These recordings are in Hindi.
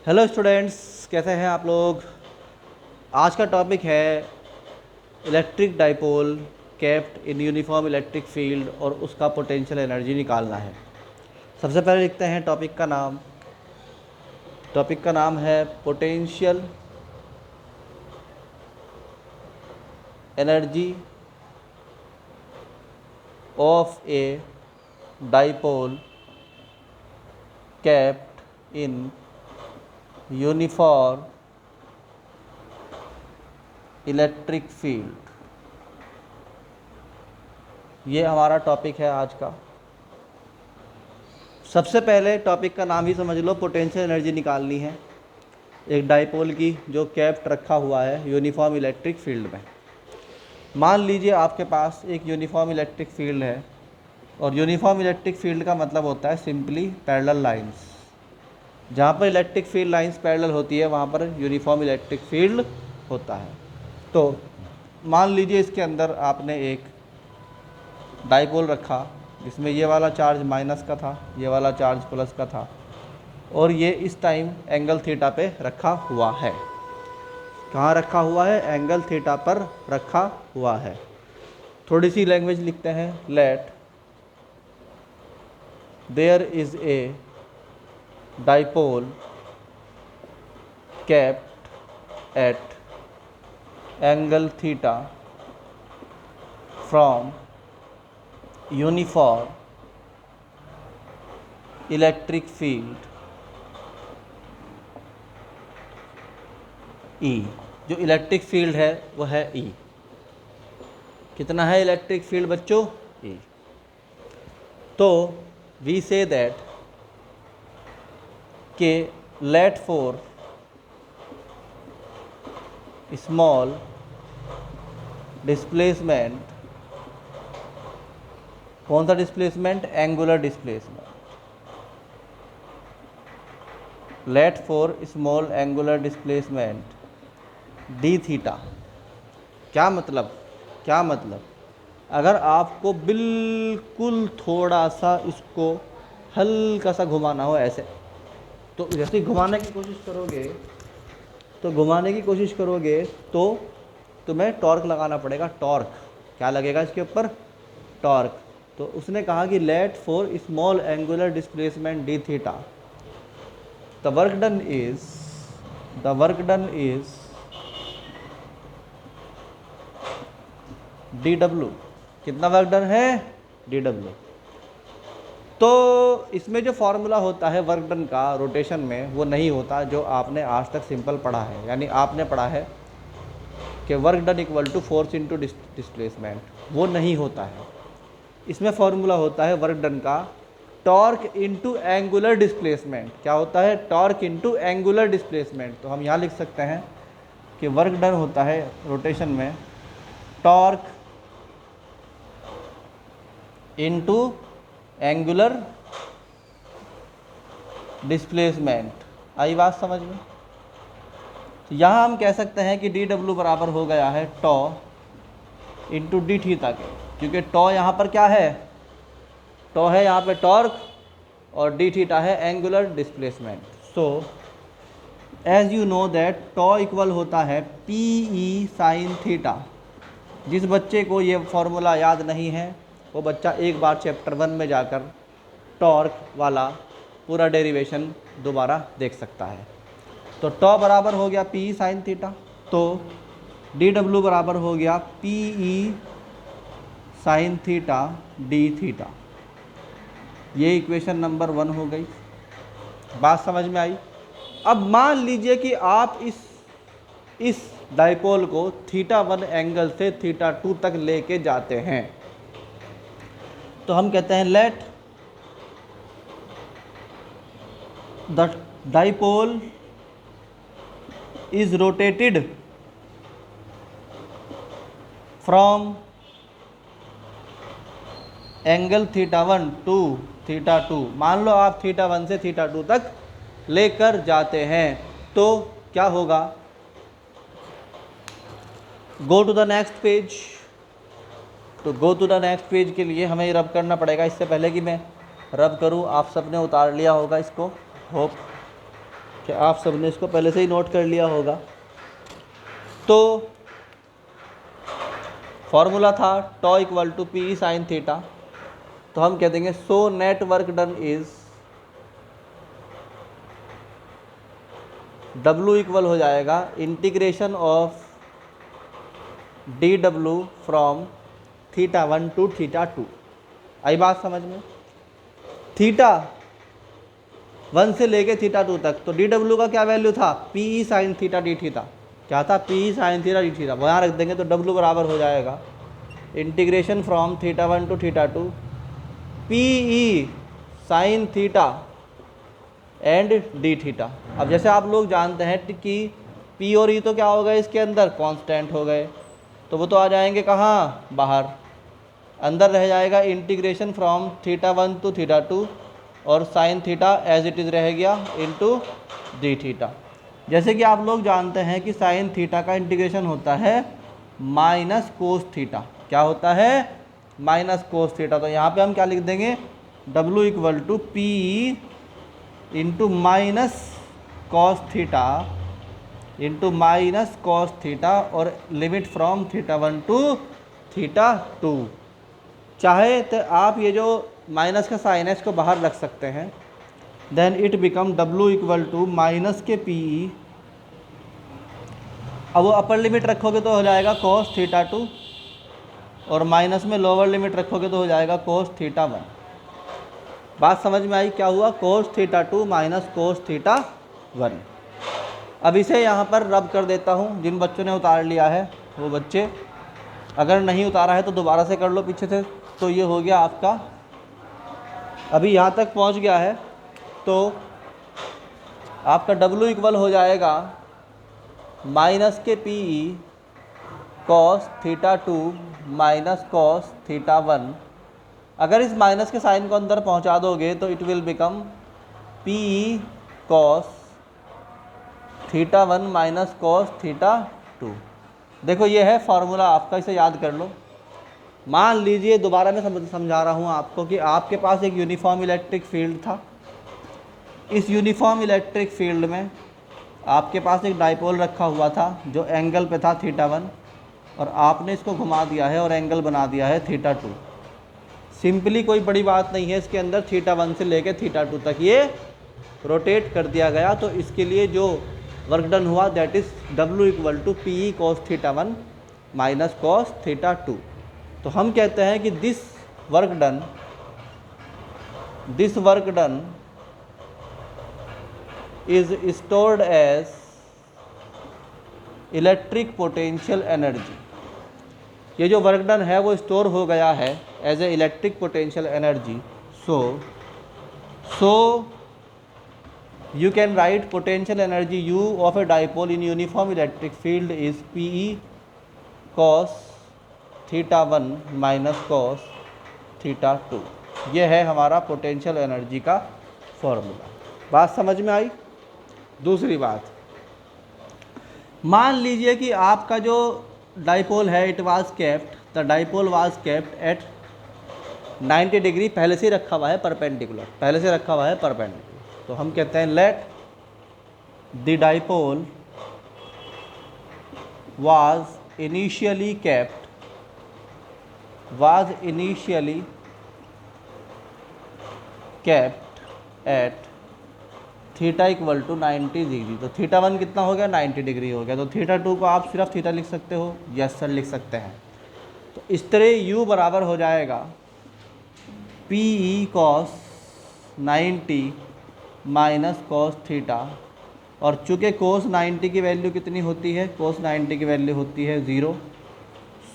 हेलो स्टूडेंट्स, कैसे हैं आप लोग। आज का टॉपिक है electric dipole kept in uniform electric field और उसका पोटेंशियल एनर्जी निकालना है। सबसे पहले लिखते हैं टॉपिक का नाम। टॉपिक का नाम है potential energy of A dipole kept in uniform electric field. ये हमारा टॉपिक है आज का। सबसे पहले टॉपिक का नाम ही समझ लो, पोटेंशियल एनर्जी निकालनी है एक डाइपोल की जो कैप्ट रखा हुआ है यूनिफॉर्म इलेक्ट्रिक फील्ड में। मान लीजिए आपके पास एक यूनिफॉर्म इलेक्ट्रिक फील्ड है और यूनिफॉर्म इलेक्ट्रिक फील्ड का मतलब होता है सिंपली पैरेलल लाइंस। जहाँ पर इलेक्ट्रिक फील्ड लाइंस पैरेलल होती है वहाँ पर यूनिफॉर्म इलेक्ट्रिक फील्ड होता है। तो मान लीजिए इसके अंदर आपने एक डाइपोल रखा जिसमें ये वाला चार्ज माइनस का था, ये वाला चार्ज प्लस का था और ये इस टाइम एंगल थीटा पे रखा हुआ है। कहाँ रखा हुआ है? एंगल थीटा पर रखा हुआ है। थोड़ी सी लैंग्वेज लिखते हैं। Let there is a dipole kept at angle theta from uniform electric field E। जो इलेक्ट्रिक फील्ड है वो है E। कितना है इलेक्ट्रिक फील्ड बच्चों? E। तो वी से दैट के लेट फॉर स्मॉल डिस्प्लेसमेंट, कौन सा डिस्प्लेसमेंट? Angular displacement. Let for small angular displacement d theta. क्या मतलब? अगर आपको बिल्कुल थोड़ा सा इसको हल्का सा घुमाना हो ऐसे, तो जैसे घुमाने की कोशिश करोगे तो तुम्हें टॉर्क लगाना पड़ेगा। टॉर्क क्या लगेगा इसके ऊपर? टॉर्क। तो उसने कहा कि let for small angular displacement d theta the work done is d W. कितना वर्क डन है? D W. तो इसमें जो फॉर्मूला होता है वर्क डन का रोटेशन में वो नहीं होता जो आपने आज तक सिंपल पढ़ा है। यानी आपने पढ़ा है कि work done equal to force into displacement, वो नहीं होता है। इसमें फॉर्मूला होता है वर्क डन का टॉर्क इंटू एंगुलर डिस्प्लेसमेंट। क्या होता है? Torque into angular displacement. तो हम यहाँ लिख सकते हैं कि वर्क डन होता है रोटेशन में टॉर्क इंटू एंगुलर डिस्प्लेसमेंट। आई बात समझ में? तो यहाँ हम कह सकते हैं कि डी डब्ल्यू बराबर हो गया है टॉ इंटू डी थीटा के, क्योंकि टॉ यहाँ पर क्या है? टॉ है यहाँ पे टॉर्क और डी थीटा है angular displacement. So as you know that tau equal होता है पी ई साइन थीटा। जिस बच्चे को ये फॉर्मूला याद नहीं है वो बच्चा एक बार चैप्टर 1 में जाकर टॉर्क वाला पूरा डेरिवेशन दोबारा देख सकता है। तो टॉ बराबर हो गया पी ई साइन थीटा, तो डी डब्ल्यू बराबर हो गया P E sine theta d theta. ये इक्वेशन नंबर 1 हो गई। बात समझ में आई? अब मान लीजिए कि आप इस डाइपोल को थीटा 1 एंगल से थीटा 2 तक लेके जाते हैं। तो हम कहते हैं let the dipole is rotated from angle theta 1 to theta 2। मान लो आप थीटा 1 से थीटा 2 तक लेकर जाते हैं तो क्या होगा? Go to the next page. तो go to the next page के लिए हमें रब करना पड़ेगा। इससे पहले कि मैं रब करूं, आप सबने उतार लिया होगा इसको, होप। क्या आप सबने इसको पहले से ही नोट कर लिया होगा? तो फॉर्मूला था tau equal to P E sine theta, तो हम कह देंगे so net work done is W equal हो जाएगा integration of D W from theta 1 to theta 2। आई बात समझ में? थीटा 1 से लेके थीटा 2 तक, तो डी डब्ल्यू का क्या वैल्यू था? P E sine theta d theta. क्या था? P E sine theta d theta. वहाँ रख देंगे तो डब्ल्यू बराबर हो जाएगा integration from theta 1 to theta 2 p E sine theta and d theta. अब जैसे आप लोग जानते हैं कि पी और ई तो क्या हो गए इसके अंदर? कांस्टेंट हो गए, तो वो तो आ जाएंगे कहाँ? बाहर। अंदर रह जाएगा integration from theta 1 to theta 2 और sine theta as it is रह गया इनटू डी थीटा। जैसे कि आप लोग जानते हैं कि साइन थीटा का इंटीग्रेशन होता है माइनस कोस थीटा। क्या होता है? Minus cos theta. तो यहाँ पे हम क्या लिख देंगे? W equal to P into minus cos theta into minus cos theta और limit from theta 1 to theta 2। चाहे तो आप ये जो माइनस का साइन है इसको बाहर रख सकते हैं, then it become W equal to minus के पी ई। अब वो अपर लिमिट रखोगे तो हो जाएगा कॉस थीटा 2 और माइनस में लोअर लिमिट रखोगे तो हो जाएगा कोस थीटा 1। बात समझ में आई? क्या हुआ? Cos theta 2 minus cos theta 1। अब इसे यहाँ पर रब कर देता हूँ। जिन बच्चों ने उतार लिया है वो बच्चे, अगर नहीं उतारा है तो दोबारा से कर लो पीछे से। तो ये हो गया आपका, अभी यहाँ तक पहुँच गया है, तो आपका W इक्वल हो जाएगा माइनस के p E cos theta 2 minus cos theta 1। अगर इस माइनस के साइन को अंदर पहुंचा दोगे तो it will become P E cos theta 1 minus cos theta 2। देखो ये है फॉर्मूला आपका, इसे याद कर लो। मान लीजिए, दोबारा मैं समझा रहा हूँ आपको कि आपके पास एक यूनिफॉर्म इलेक्ट्रिक फील्ड था। इस यूनिफॉर्म इलेक्ट्रिक फील्ड में आपके पास एक डाइपोल रखा हुआ था जो एंगल पे था थीटा 1 और आपने इसको घुमा दिया है और एंगल बना दिया है थीटा 2। सिंपली कोई बड़ी बात नहीं है इसके अंदर, थीटा 1 से लेके थीटा 2 तक ये रोटेट कर दिया गया। तो इसके लिए जो वर्क डन हुआ that is W equal to P E cos theta 1 minus cos theta 2। तो हम कहते हैं कि this work done is stored as electric potential energy. ये जो वर्क डन है वो स्टोर हो गया है as a electric potential energy. So you can write potential energy U of a dipole in uniform electric field is Pe cos theta 1 minus cos theta 2। ये है हमारा पोटेंशियल एनर्जी का फॉर्मूला। बात समझ में आई? दूसरी बात, मान लीजिए कि आपका जो डाइपोल है it was kept, the dipole was kept at 90 degree, पहले से रखा हुआ है परपेंडिकुलर, पहले से रखा हुआ है परपेंडिकुलर। तो हम कहते हैं let the dipole was initially kept at theta equal to 90 degree. तो थीटा 1 कितना हो गया? 90 डिग्री हो गया। तो थीटा 2 को आप सिर्फ थीटा लिख सकते हो? यस सर लिख सकते हैं। तो इस तरह U बराबर हो जाएगा P E cos 90 minus cos theta, और चूँकि कोस 90 की वैल्यू कितनी होती है? कोस 90 की वैल्यू होती है 0।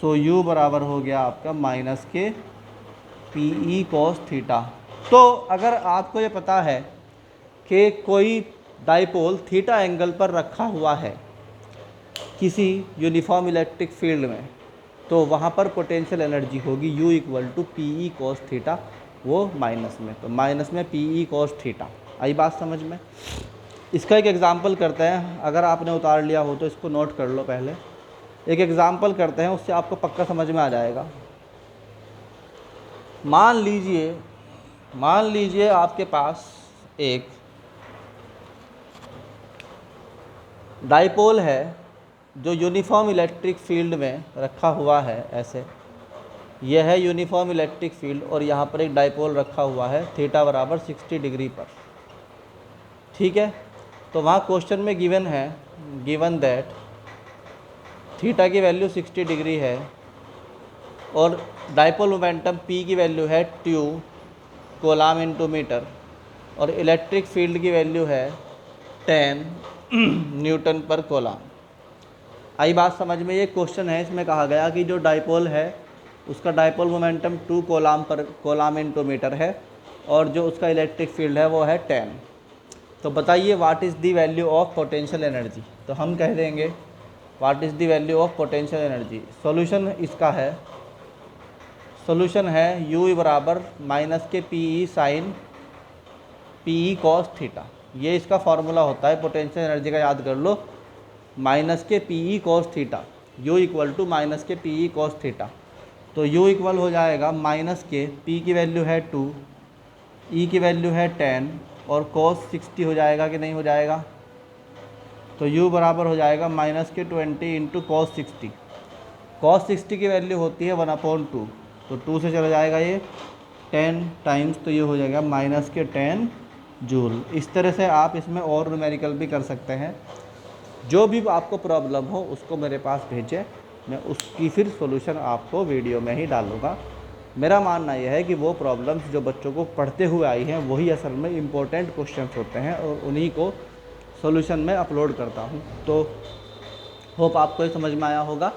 सो U बराबर हो गया आपका माइनस के पी ई कॉस थीटा। तो अगर आपको ये पता है कि कोई डाइपोल थीटा एंगल पर रखा हुआ है किसी यूनिफॉर्म इलेक्ट्रिक फील्ड में, तो वहाँ पर पोटेंशियल एनर्जी होगी U equal to P E cos theta, वो माइनस में, तो माइनस में पी ई कॉस थीटा। आई बात समझ में? इसका एक एग्ज़ाम्पल करते हैं, अगर आपने उतार लिया हो तो इसको नोट कर लो। पहले एक एग्ज़ाम्पल करते हैं, उससे आपको पक्का समझ में आ जाएगा। मान लीजिए आपके पास एक डाइपोल है जो यूनिफॉर्म इलेक्ट्रिक फील्ड में रखा हुआ है, ऐसे यह है यूनिफॉर्म इलेक्ट्रिक फील्ड और यहाँ पर एक डाइपोल रखा हुआ है थीटा बराबर 60 डिग्री पर, ठीक है। तो वहाँ क्वेश्चन में गिवन दैट थीटा की वैल्यू 60 डिग्री है और डाइपोल मोमेंटम P की वैल्यू है 2 कोलाम इंटू मीटर और इलेक्ट्रिक फील्ड की वैल्यू है 10 न्यूटन पर कोलाम। आई बात समझ में? ये क्वेश्चन है, इसमें कहा गया कि जो डाइपोल है उसका dipole momentum 2 coulomb into metre है और जो उसका इलेक्ट्रिक फील्ड है वो है 10। तो बताइए what is the value of potential energy. तो हम कह देंगे what is the value of potential energy. Solution इसका है, सॉल्यूशन है u बराबर माइनस के p sine p cos theta. ये इसका फॉर्मूला होता है पोटेंशियल एनर्जी का, याद कर लो, माइनस के p cos theta, u equal to minus के पी कॉस थीटा। तो u इक्वल हो जाएगा माइनस के p की वैल्यू है 2, e की वैल्यू है 10 और cos 60 हो जाएगा कि नहीं हो जाएगा। तो u बराबर हो जाएगा माइनस के 20 इंटू कॉस 60। कॉस 60 की वैल्यू होती है 1/2, तो 2 से चला जाएगा ये 10 टाइम्स, तो ये हो जाएगा माइनस के 10 जूल। इस तरह से आप इसमें और न्यूमेरिकल भी कर सकते हैं। जो भी आपको प्रॉब्लम हो उसको मेरे पास भेजें, मैं उसकी फिर सॉल्यूशन आपको वीडियो में ही डालूँगा। मेरा मानना यह है कि वो प्रॉब्लम्स जो बच्चों को पढ़ते हुए आई हैं वही असल में इम्पोर्टेंट क्वेश्चंस होते हैं और उन्हीं को सॉल्यूशन में अपलोड करता हूँ। तो होप आपको ये समझ में आया होगा।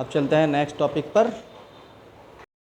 अब चलते हैं नेक्स्ट टॉपिक पर।